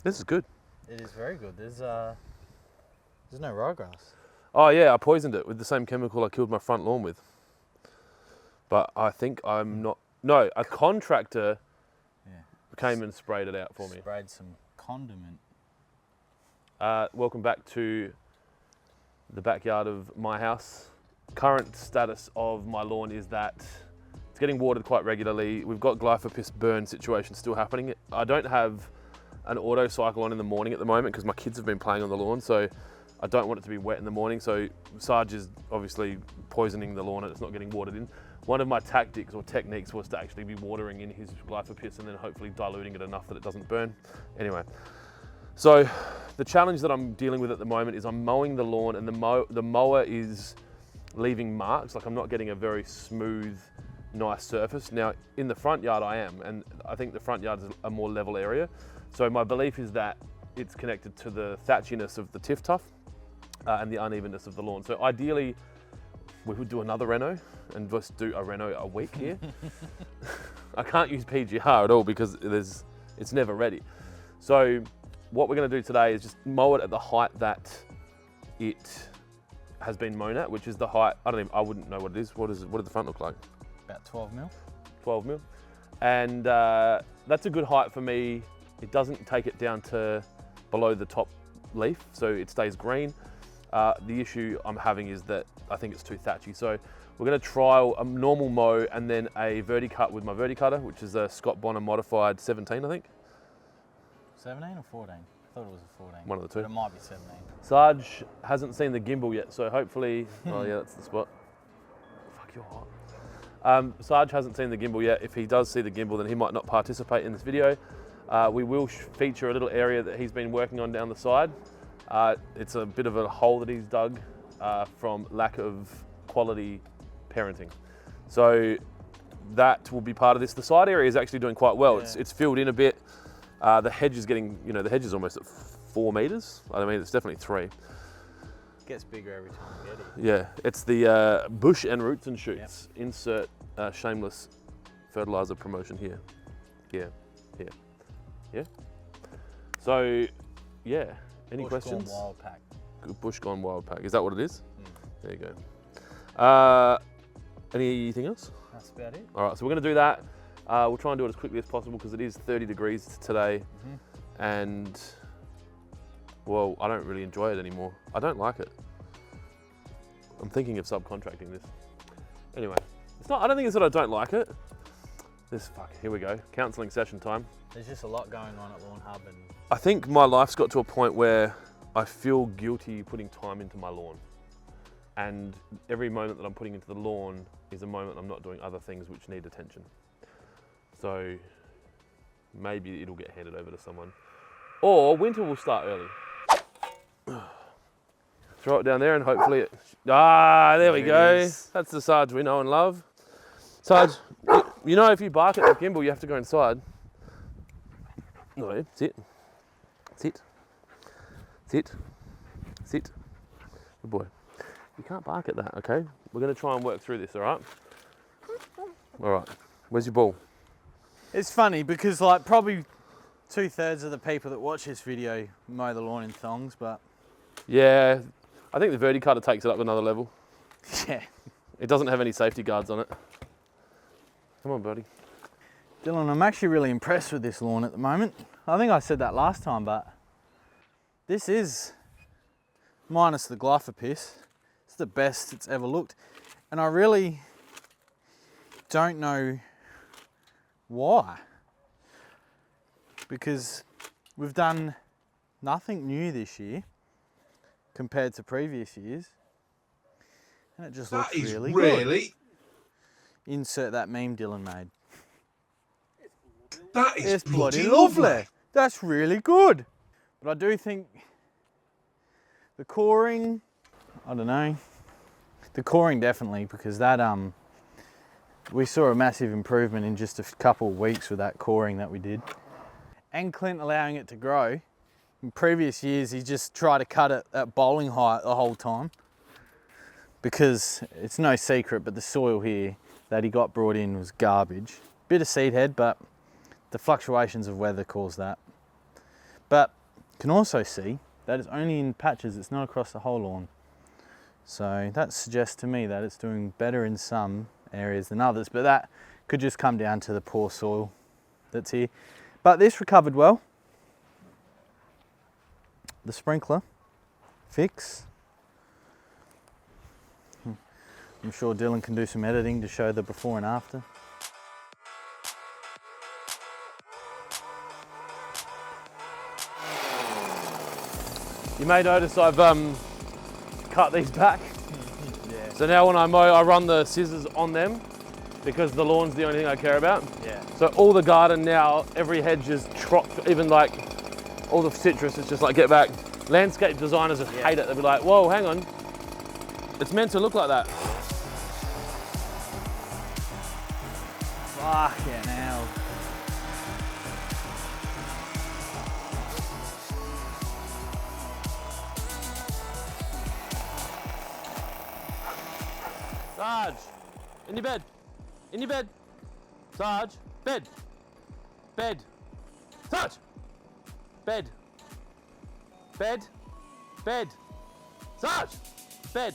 This is good. It is very good. There's no ryegrass. Oh yeah, I poisoned it with the same chemical I killed my front lawn with. But I think I'm not... No, a contractor came and sprayed it out for me. Sprayed some condiment. Welcome back to the backyard of my house. Current status of my lawn is that it's getting watered quite regularly. We've got glyphosate burn situation still happening. I don't have an auto cycle on in the morning at the moment because my kids have been playing on the lawn, so I don't want it to be wet in the morning. So Sarge is obviously poisoning the lawn and it's not getting watered in. One of my tactics or techniques was to actually be watering in his glyphosate and then hopefully diluting it enough that it doesn't burn. Anyway, so the challenge that I'm dealing with at the moment is I'm mowing the lawn and the mower is leaving marks. Like I'm not getting a very smooth, nice surface. Now in the front yard I am, and I think the front yard is a more level area. So my belief is that it's connected to the thatchiness of the Tiftuf and the unevenness of the lawn. So ideally, we would do another reno and just do a reno a week here. I can't use PGR at all because it's never ready. So what we're going to do today is just mow it at the height that it has been mown at, which is the height. I wouldn't know what it is. What does the front look like? About 12 mil. 12 mil. And that's a good height for me. It doesn't take it down to below the top leaf, so it stays green. The issue I'm having is that I think it's too thatchy. So we're going to trial a normal mow and then a Verticut with my Verticutter, which is a Scott Bonner modified 17, I think. 17 or 14? I thought it was a 14. One of the two. But it might be 17. Sarge hasn't seen the gimbal yet, so hopefully, oh yeah, that's the spot. Fuck, you're hot. Sarge hasn't seen the gimbal yet. If he does see the gimbal, then he might not participate in this video. We will feature a little area that he's been working on down the side. It's a bit of a hole that he's dug from lack of quality parenting. So that will be part of this. The side area is actually doing quite well. Yeah. It's filled in a bit. The hedge is getting, the hedge is almost at 4 meters. I mean, it's definitely 3. Gets bigger every time we get it. Yeah, it's the bush and roots and shoots. Yep. Insert shameless fertilizer promotion here. Here. So, yeah. Any questions? Bush Gone Wild Pack. Bush Gone Wild Pack. Is that what it is? There you go. Anything else? That's about it. All right, so we're going to do that. We'll try and do it as quickly as possible because it is 30 degrees today. And, well, I don't really enjoy it anymore. I don't like it. I'm thinking of subcontracting this. Anyway, I don't think it's that I don't like it. Here we go. Counselling session time. There's just a lot going on at Lawnhub, and I think my life's got to a point where I feel guilty putting time into my lawn. And every moment that I'm putting into the lawn is a moment I'm not doing other things which need attention. So maybe it'll get handed over to someone. Or winter will start early. Throw it down there and hopefully it... there we go. That's the Sarge we know and love. Sarge, if you bark at the gimbal, you have to go inside. No, sit. Sit. Sit. Sit. Good boy. You can't bark at that, okay? We're going to try and work through this, all right? All right. Where's your ball? it's funny because probably 2/3 of the people that watch this video mow the lawn in thongs, but... Yeah, I think the Verticutter takes it up another level. Yeah. It doesn't have any safety guards on it. Come on, buddy. Dylan, I'm actually really impressed with this lawn at the moment. I think I said that last time, but this is, minus the glyphosate, it's the best it's ever looked. And I really don't know why. Because we've done nothing new this year compared to previous years. And it just looks really good. Insert that meme Dylan made. That is it's bloody lovely. That's really good. But I do think the coring, I don't know. The coring definitely, because that we saw a massive improvement in just a couple of weeks with that coring that we did. And Clint allowing it to grow. In previous years, he just tried to cut it at bowling height the whole time. Because it's no secret, but the soil here that he got brought in was garbage. Bit of seed head, but the fluctuations of weather caused that. But you can also see that it's only in patches, it's not across the whole lawn. So that suggests to me that it's doing better in some areas than others, but that could just come down to the poor soil that's here. But this recovered well. The sprinkler fix. I'm sure Dylan can do some editing to show the before and after. You may notice I've cut these back. Yeah. So now when I mow, I run the scissors on them because the lawn's the only thing I care about. Yeah. So all the garden now, every hedge is chopped, even like all the citrus is just like, get back. Landscape designers just hate it. They'll be like, whoa, hang on. It's meant to look like that. Fucking hell. Sarge, in your bed. In your bed. Sarge, bed. Bed. Sarge, bed. Bed. Bed. Sarge, bed.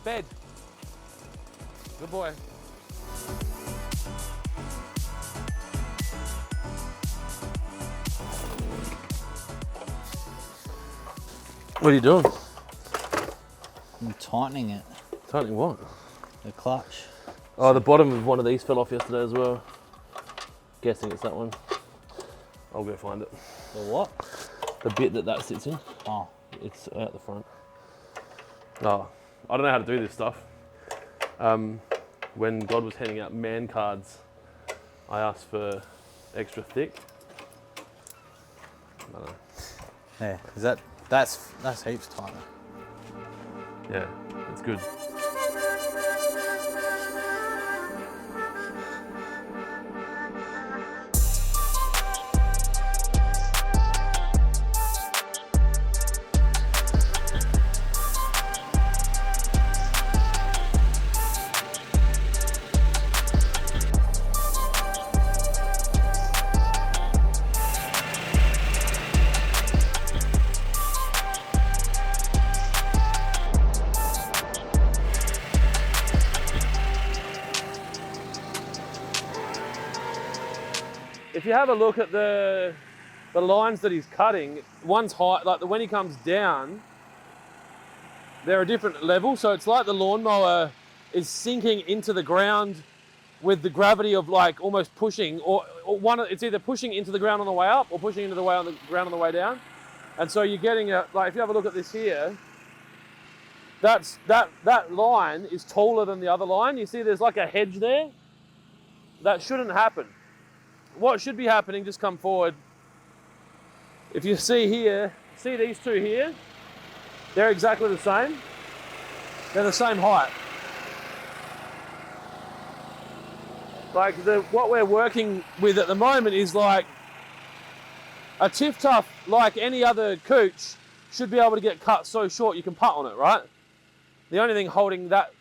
Bed. Good boy. What are you doing? I'm tightening it, Tightening what? the clutch. Oh, the bottom of one of these fell off yesterday as well. Guessing it's that one. I'll go find it. The what? The bit that sits in. Oh, It's out the front. Oh, I don't know how to do this stuff. When God was handing out man cards, I asked for extra thick. I don't know. yeah. Is that's heaps tighter. Yeah, it's good. If you have a look at the lines that he's cutting, one's high, like when he comes down, they're a different level. So it's like the lawnmower is sinking into the ground with the gravity of like almost pushing, or one. It's either pushing into the ground on the way up or pushing into the ground on the way down. And so you're getting like if you have a look at this here, that line is taller than the other line. You see, there's like a hedge there. That shouldn't happen. What should be happening, just come forward. If you see here, see these two here? They're exactly the same. They're the same height. Like what we're working with at the moment is like a Tiftuf, like any other cooch, should be able to get cut so short you can putt on it, right? The only thing holding that,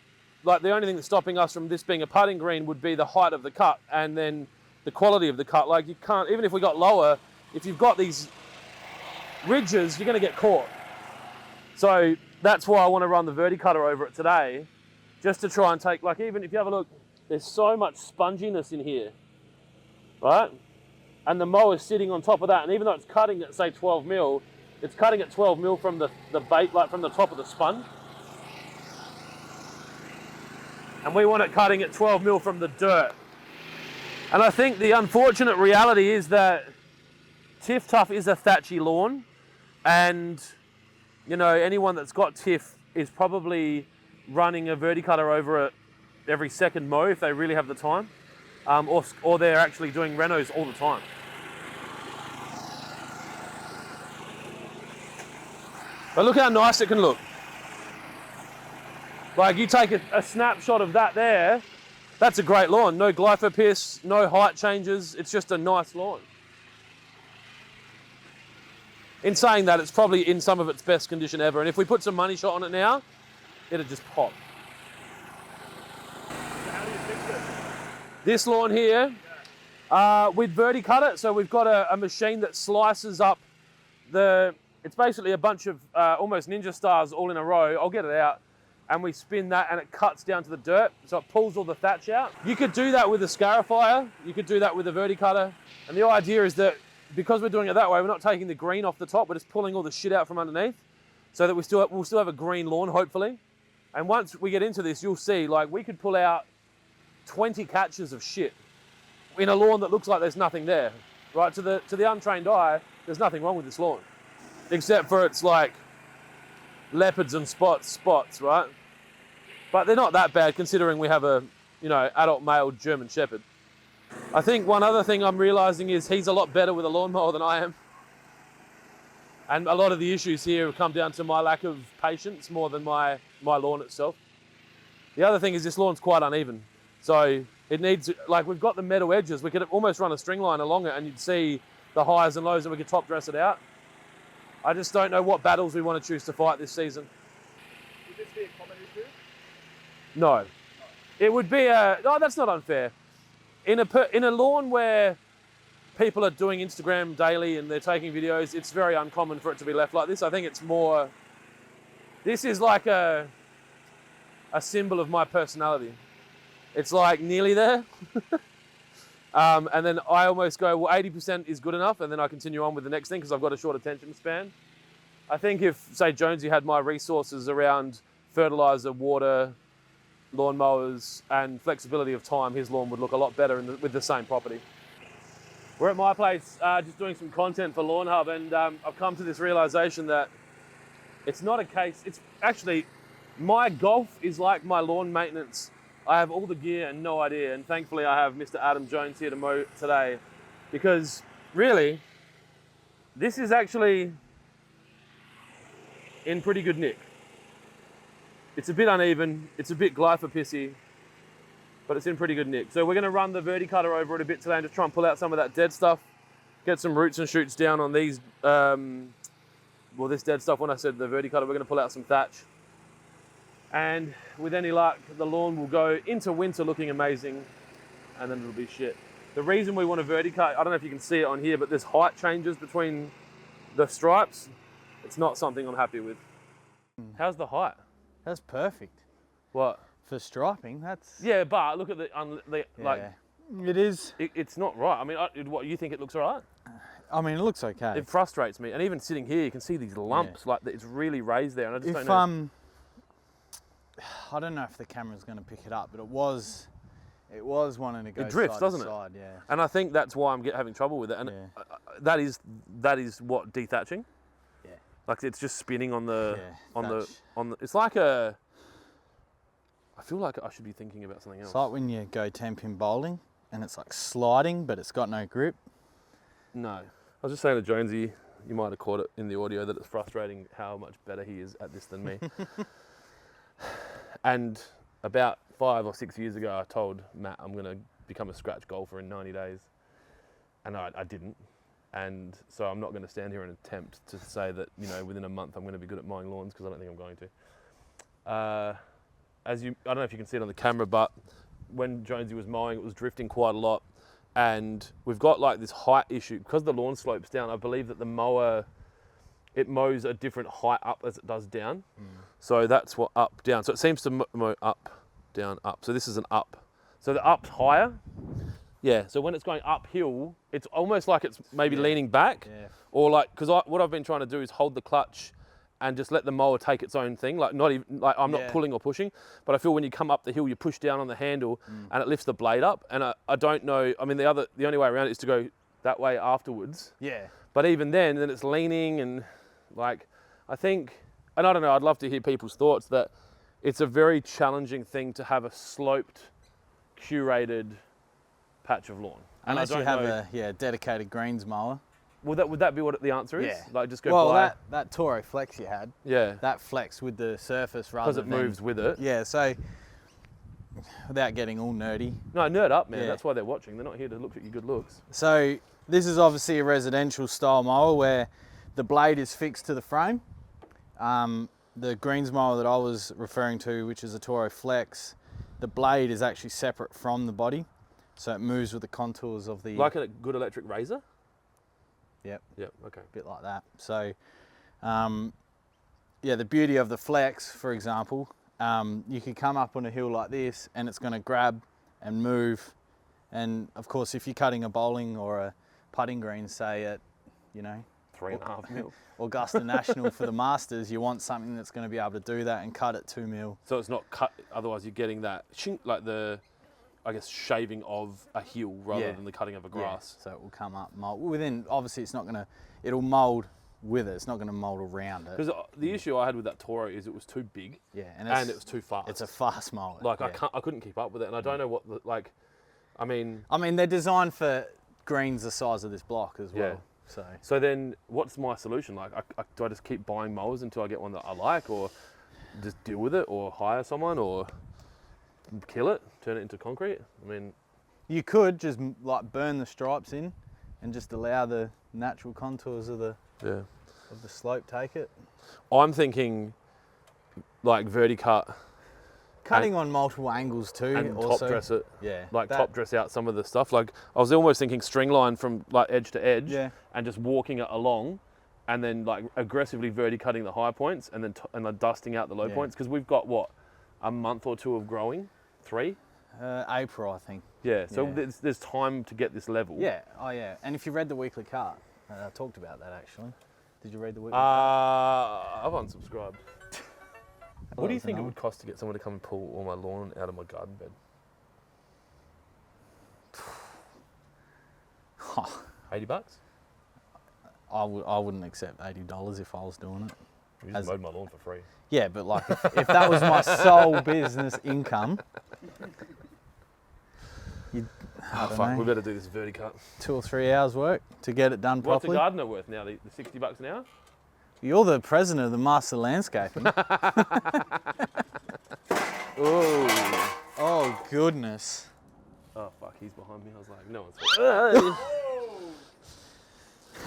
like the only thing that's stopping us from this being a putting green would be the height of the cut and then the quality of the cut. Like you can't, even if we got lower, if you've got these ridges, you're gonna get caught. So that's why I want to run the Verticutter over it today, just to try and take, like even if you have a look, there's so much sponginess in here, right? And the mower's sitting on top of that, and even though it's cutting at say 12 mil, it's cutting at 12 mil from the bait, like from the top of the sponge. And we want it cutting at 12 mil from the dirt. And I think the unfortunate reality is that Tiftuf is a thatchy lawn, and you know, anyone that's got Tiff is probably running a Verticutter over it every second mow if they really have the time, or they're actually doing renos all the time. But look how nice it can look. Like you take a snapshot of that there, that's a great lawn. No glyphopis, no height changes. It's just a nice lawn. In saying that, it's probably in some of its best condition ever. And if we put some money shot on it now, it'll just pop. How do you fix it? This lawn here, We'd Verticut it, so we've got a machine that slices up it's basically a bunch of almost ninja stars all in a row. I'll get it out. And we spin that and it cuts down to the dirt, so it pulls all the thatch out. You could do that with a scarifier, you could do that with a Verticutter, and the idea is that because we're doing it that way, we're not taking the green off the top, we're just pulling all the shit out from underneath, so that we'll still have a green lawn, hopefully. And once we get into this, you'll see, like, we could pull out 20 catches of shit in a lawn that looks like there's nothing there, right? To the untrained eye, there's nothing wrong with this lawn, except for it's like leopards and spots, right? But they're not that bad considering we have a, adult male German Shepherd. I think one other thing I'm realizing is he's a lot better with a lawnmower than I am. And a lot of the issues here have come down to my lack of patience more than my lawn itself. The other thing is this lawn's quite uneven. So it needs, like, we've got the metal edges. We could almost run a string line along it and you'd see the highs and lows and we could top dress it out. I just don't know what battles we want to choose to fight this season. Would this be a common issue? No. It would be that's not unfair. In a lawn where people are doing Instagram daily and they're taking videos, it's very uncommon for it to be left like this. I think it's more, this is like a symbol of my personality. It's like nearly there. And then I almost go, well, 80% is good enough, and then I continue on with the next thing because I've got a short attention span. I think if, say, Jonesy had my resources around fertilizer, water, lawnmowers, and flexibility of time, his lawn would look a lot better with the same property. We're at my place just doing some content for Lawnhub, and I've come to this realization that it's not a case, it's actually, my golf is like my lawn maintenance. I have all the gear and no idea, and thankfully I have Mr. Adam Jones here to mow today, because really, this is actually in pretty good nick. It's a bit uneven, it's a bit glyphopissy, but it's in pretty good nick. So we're gonna run the Verticutter over it a bit today and just try and pull out some of that dead stuff, get some roots and shoots down on these, this dead stuff. When I said the Verticutter, we're gonna pull out some thatch. And with any luck, the lawn will go into winter looking amazing, and then it'll be shit. The reason we want to Verticut, I don't know if you can see it on here, but there's height changes between the stripes. It's not something I'm happy with. How's the height? That's perfect. What? For striping, that's... Yeah, but look at like... It is. It's not right. I mean, what, you think it looks all right? I mean, it looks okay. It frustrates me. And even sitting here, you can see these lumps, like it's really raised there, and I just don't know. I don't know if the camera's going to pick it up, but it was wanting to go it drifts, side doesn't to it? side, yeah. And I think that's why I'm having trouble with it. And that is what dethatching. Yeah. Like it's just spinning on the thatch. It's like a. I feel like I should be thinking about something else. It's like when you go 10-pin bowling and it's like sliding, but it's got no grip. No, I was just saying to Jonesy, you might have caught it in the audio, that it's frustrating how much better he is at this than me. And about 5 or 6 years ago, I told Matt I'm going to become a scratch golfer in 90 days. And I didn't. And so I'm not going to stand here and attempt to say that, within a month I'm going to be good at mowing lawns, because I don't think I'm going to. I don't know if you can see it on the camera, but when Jonesy was mowing, it was drifting quite a lot. And we've got like this height issue. Because the lawn slopes down, I believe that the mower, it mows a different height up as it does down. So that's what up, down. So it seems to mow up, down, up. So this is an up. So the up's higher. Yeah, so when it's going uphill, it's almost like it's maybe leaning back. Yeah. Or like, because what I've been trying to do is hold the clutch and just let the mower take its own thing. Like not even, like I'm not pulling or pushing, but I feel when you come up the hill, you push down on the handle and it lifts the blade up. And I don't know, I mean, the only way around it is to go that way afterwards. Yeah. But even then it's leaning, and like, I think, and I don't know, I'd love to hear people's thoughts, that it's a very challenging thing to have a sloped, curated patch of lawn. And Unless you have a dedicated greens mower. Would that be what the answer is? Yeah. Like just go that Toro Flex you had. Yeah. That flex with the surface rather than... Because it moves with it. Yeah, so without getting all nerdy. No, nerd up, man. Yeah. That's why they're watching. They're not here to look at your good looks. So this is obviously a residential style mower where the blade is fixed to the frame. The greens mower that I was referring to, which is a Toro Flex, the blade is actually separate from the body. So it moves with the contours of the... Like a good electric razor? Yep. Yep, okay. A bit like that. So, yeah, the beauty of the flex, for example, you can come up on a hill like this and it's going to grab and move. And of course, if you're cutting a bowling or a putting green, say at, you know, 3.5 mil. Augusta National for the Masters, you want something that's going to be able to do that and cut at 2 mil. So it's not cut, otherwise you're getting that, like the, I guess, shaving of a hill rather than the cutting of a grass. Yeah, so it will come up, mold. Within, obviously it's not going to, it'll mold with it, it's not going to mold around it. Because the issue I had with that Toro is it was too big and it was too fast. It's a fast mold. Like I couldn't keep up with it, and I don't know what, I mean, they're designed for greens the size of this block as well. Yeah. So then what's my solution? Like, do I just keep buying mowers until I get one that I like, or just deal with it, or hire someone, or kill it, turn it into concrete? I mean, you could just like burn the stripes in and just allow the natural contours of the slope take it. I'm thinking like Verticut. Cutting on multiple angles too. And also. top dress it. Yeah. Like top dress out some of the stuff. Like I was almost thinking string line from like edge to edge and just walking it along and then like aggressively verticutting the high points and then dusting out the low points. Because we've got what, a month or two of growing? 3? April, I think. Yeah, so there's time to get this level. Yeah, oh yeah. And if you read the weekly cart, I talked about that actually. Did you read the weekly I've unsubscribed. What do you think it another would cost to get someone to come and pull all my lawn out of my garden bed? $80? I wouldn't accept $80 if I was doing it. You just mowed my lawn for free. Yeah, but like if that was my sole business income, I don't know, We better do this Verticut. 2 or 3 hours work to get it done What's properly. a gardener worth now? The $60 an hour? You're the president of the Master Landscaping. Oh goodness. Oh fuck, he's behind me. I was like, no one's.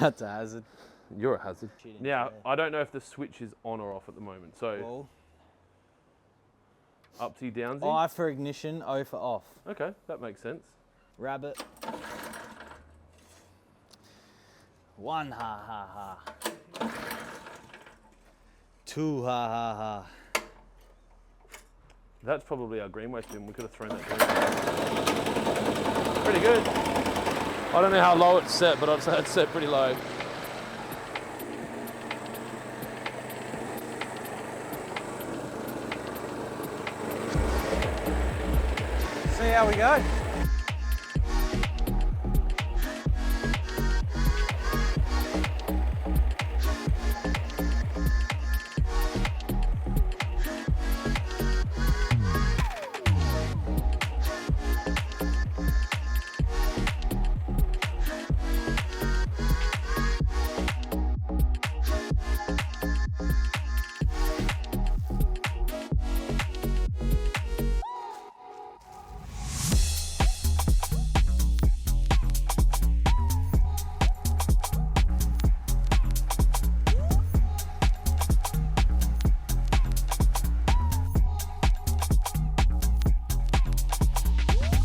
That's a hazard. You're a hazard. Now, I don't know if the switch is on or off at the moment. So, up to you, Downsy. I for ignition, O for off. Okay, that makes sense. Rabbit. 1 ha ha ha. 2 ha ha ha. That's probably our green waste bin. We could have thrown that green. Pretty good. I don't know how low it's set, but I'd say it's set pretty low. See how we go.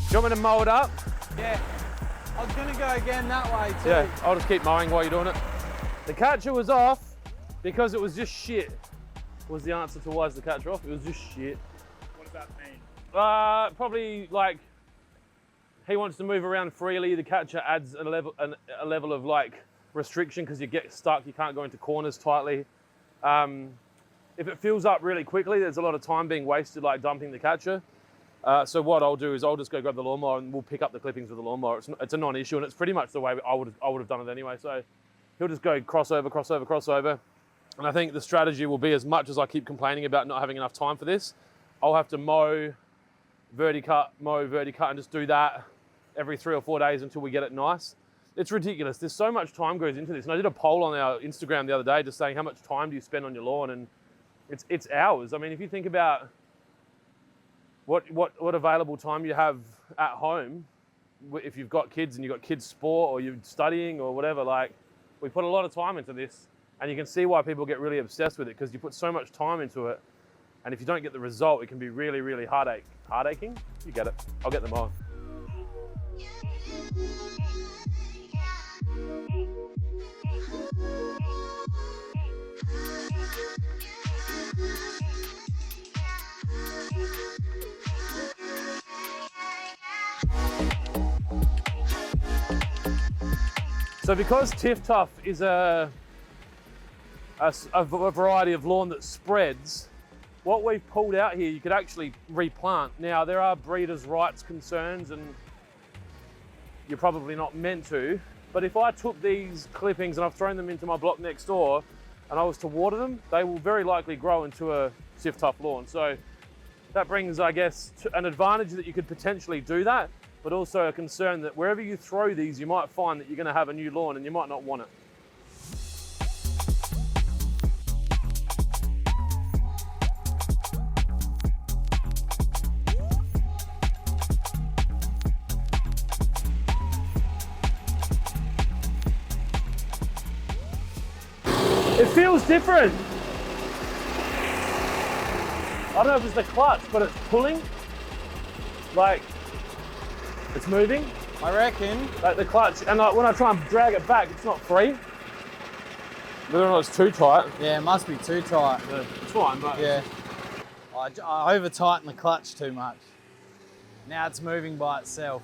Do you want me to mow it up? Yeah. I was going to go again that way too. Yeah, I'll just keep mowing while you're doing it. The catcher was off because it was just shit. Was the answer to why is the catcher off? It was just shit. What does that mean? Probably like he wants to move around freely. The catcher adds a level of like restriction because you get stuck. You can't go into corners tightly. If it fills up really quickly, there's a lot of time being wasted like dumping the catcher. So what I'll do is I'll just go grab the lawnmower and we'll pick up the clippings with the lawnmower. It's a non-issue and it's pretty much the way I would have done it anyway. So he'll just go crossover, crossover, crossover. And I think the strategy will be, as much as I keep complaining about not having enough time for this, I'll have to mow, verticut, and just do that every 3 or 4 days until we get it nice. It's ridiculous. There's so much time goes into this. And I did a poll on our Instagram the other day just saying how much time do you spend on your lawn, and it's hours. I mean, if you think about what available time you have at home, if you've got kids and you've got kids sport or you're studying or whatever, like we put a lot of time into this, and you can see why people get really obsessed with it, because you put so much time into it, and if you don't get the result, it can be really, really heartaching. You get it. I'll get them on. So because Tiftuf is a variety of lawn that spreads, what we've pulled out here, you could actually replant. Now, there are breeders' rights concerns and you're probably not meant to, but if I took these clippings and I've thrown them into my block next door and I was to water them, they will very likely grow into a Tiftuf lawn. So that brings, I guess, an advantage that you could potentially do that, but also a concern that wherever you throw these, you might find that you're gonna have a new lawn and you might not want it. It feels different. I don't know if it's the clutch, but it's pulling. Like, it's moving. I reckon. Like the clutch, and like when I try and drag it back, it's not free. Whether or not it's too tight. Yeah, it must be too tight. It's fine, but Yeah. I over tighten the clutch too much. Now it's moving by itself.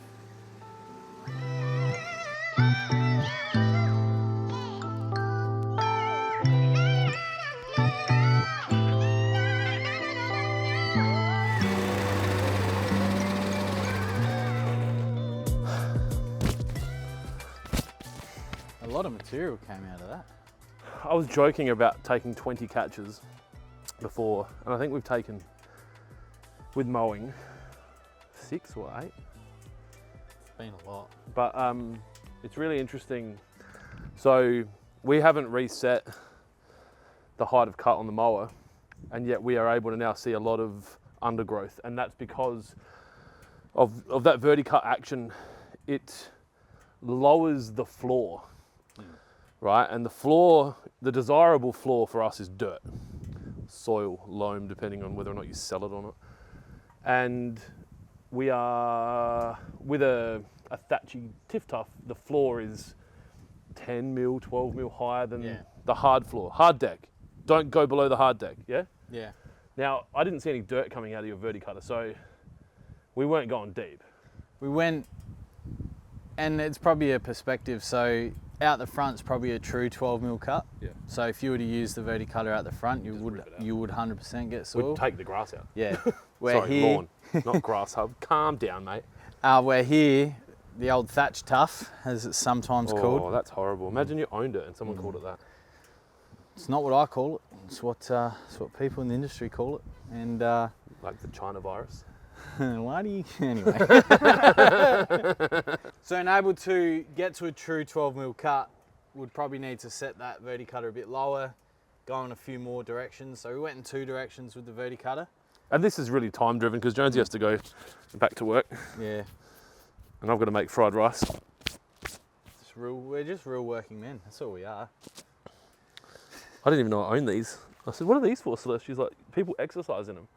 A lot of material came out of that. I was joking about taking 20 catches before, and I think we've taken, with mowing, 6 or 8. It's been a lot. But it's really interesting. So we haven't reset the height of cut on the mower, and yet we are able to now see a lot of undergrowth, and that's because of that Verticut action. It lowers the floor, right? And the floor, the desirable floor for us is dirt, soil, loam, depending on whether or not you sell it or not. And we are, with a thatchy Tiftuf, the floor is 10 mil, 12 mil higher than the hard floor. Hard deck, don't go below the hard deck, yeah? Yeah. Now, I didn't see any dirt coming out of your Verticutter, so we weren't going deep. We went, and it's probably a perspective, so out the front's probably a true 12 mil cut. Yeah. So if you were to use the Verticutter out the front, you would 100% get soil. We'd take the grass out. Yeah. Sorry, lawn, not grass hub. Calm down, mate. We're here, the old thatch tuff, as it's sometimes called. Oh, that's horrible. Imagine you owned it and someone called it that. It's not what I call it. It's what people in the industry call it. And Like the China virus. why do you anyway? So enabled to get to a true 12 mil cut, would probably need to set that Verticutter a bit lower, go in a few more directions. So we went in 2 directions with the Verticutter. And this is really time driven because Jonesy has to go back to work. Yeah. And I've got to make fried rice. We're just real working men. That's all we are. I didn't even know I owned these. I said, what are these for, Celeste? She's like, people exercise in them.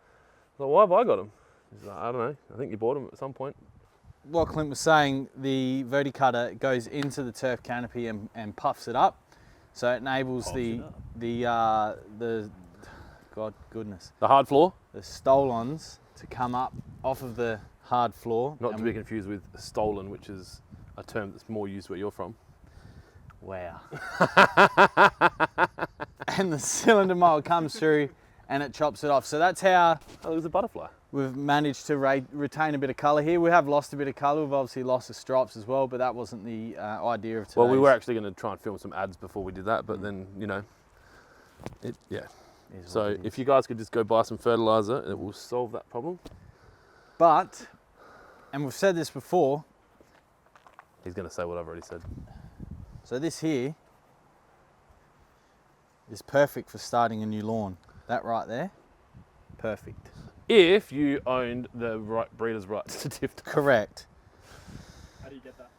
I was like, why have I got them? She's like, I don't know. I think you bought them at some point. What Clint was saying, the Verticutter goes into the turf canopy and puffs it up. So it enables the God goodness. The hard floor? The stolons to come up off of the hard floor. Not to be confused with stolen, which is a term that's more used where you're from. Wow. And the cylinder mower comes through and it chops it off. So that's how Oh, there's a butterfly. we've managed to retain a bit of colour here. We have lost a bit of colour. We've obviously lost the stripes as well, but that wasn't the idea of today. Well, we were actually going to try and film some ads before we did that, but then, you know, So if you guys could just go buy some fertiliser, it will solve that problem. But, and we've said this before, He's going to say what I've already said. so this here is perfect for starting a new lawn. That right there, perfect. If you owned the right breeder's rights to Tiftuf. Correct. How do you get that?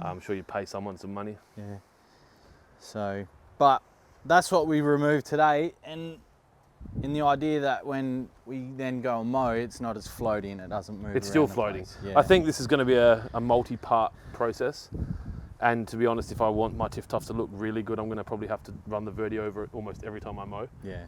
I'm sure you pay someone some money. Yeah. So, but that's what we removed today, and In the idea that when we then go and mow, it's not as floaty and it doesn't move. It's still around the floating. place. Yeah. I think this is going to be a multi-part process. And to be honest, if I want my Tiftuf to look really good, I'm going to probably have to run the Verti over it almost every time I mow. Yeah.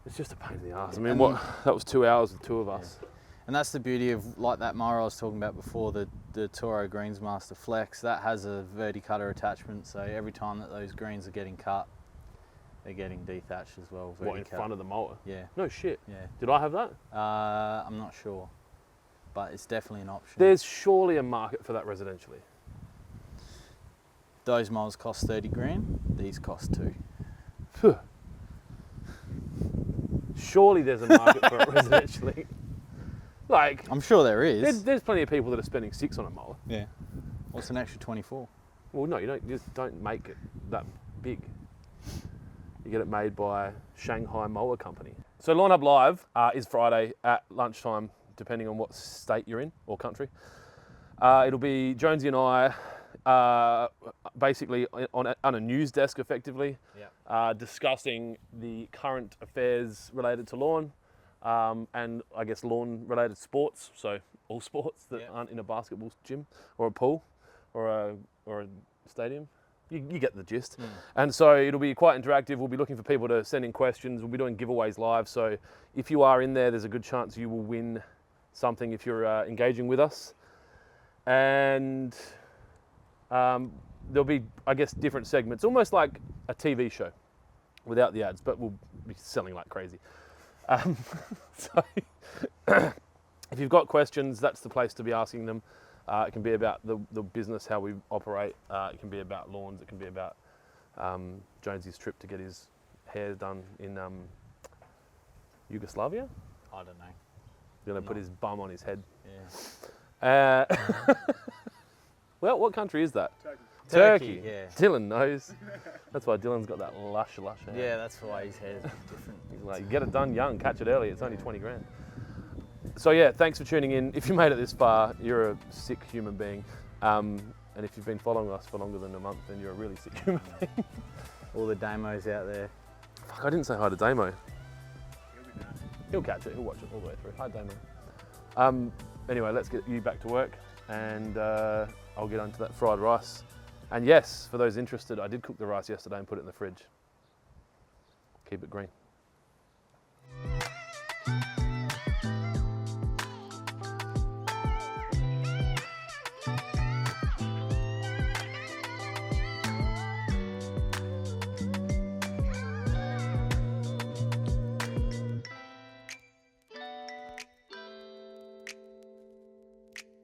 It's just a pain in the ass. I mean, that was 2 hours with two of us. Yeah. And that's the beauty of, like that mower I was talking about before, the Toro Greensmaster Flex. That has a Verticutter attachment, so every time that those greens are getting cut, they're getting dethatched as well. What, in front of the mower? Yeah. No shit. Yeah. Did I have that? I'm not sure, but it's definitely an option. There's surely a market for that residentially. Those mowers cost 30 grand, these cost 2. Phew. Surely there's a market for it residentially. Like, I'm sure there is. there's plenty of people that are spending 6 on a mower. Yeah. What's an extra 24? Well, no, you just don't make it that big. You get it made by Shanghai Mower Company. So Lawnhub Live is Friday at lunchtime, depending on what state you're in or country. It'll be Jonesy and I basically on a news desk, effectively, discussing the current affairs related to lawn and I guess lawn-related sports. So all sports that aren't in a basketball gym or a pool or a stadium. You get the gist. And so it'll be quite interactive. We'll be looking for people to send in questions. We'll be doing giveaways live. So if you are in there, there's a good chance you will win something if you're engaging with us. And there'll be, I guess, different segments, almost like a TV show without the ads, but we'll be selling like crazy. So if you've got questions, that's the place to be asking them. It can be about the business, how we operate. It can be about lawns. It can be about Jonesy's trip to get his hair done in Yugoslavia. I don't know. He's going to put his bum on his head. Yeah. Well, what country is that? Turkey, yeah. Dylan knows. That's why Dylan's got that lush hair. Yeah, that's why his hair's different. He's like, get it done young, catch it early. It's only 20 grand. So yeah, thanks for tuning in. If you made it this far, you're a sick human being. And if you've been following us for longer than a month, then you're a really sick human being. All the demos out there. Fuck, I didn't say hi to Damo. He'll be mad. He'll catch it, he'll watch it all the way through. Hi Damo. Anyway, let's get you back to work and I'll get onto that fried rice. And yes, for those interested, I did cook the rice yesterday and put it in the fridge. Keep it green.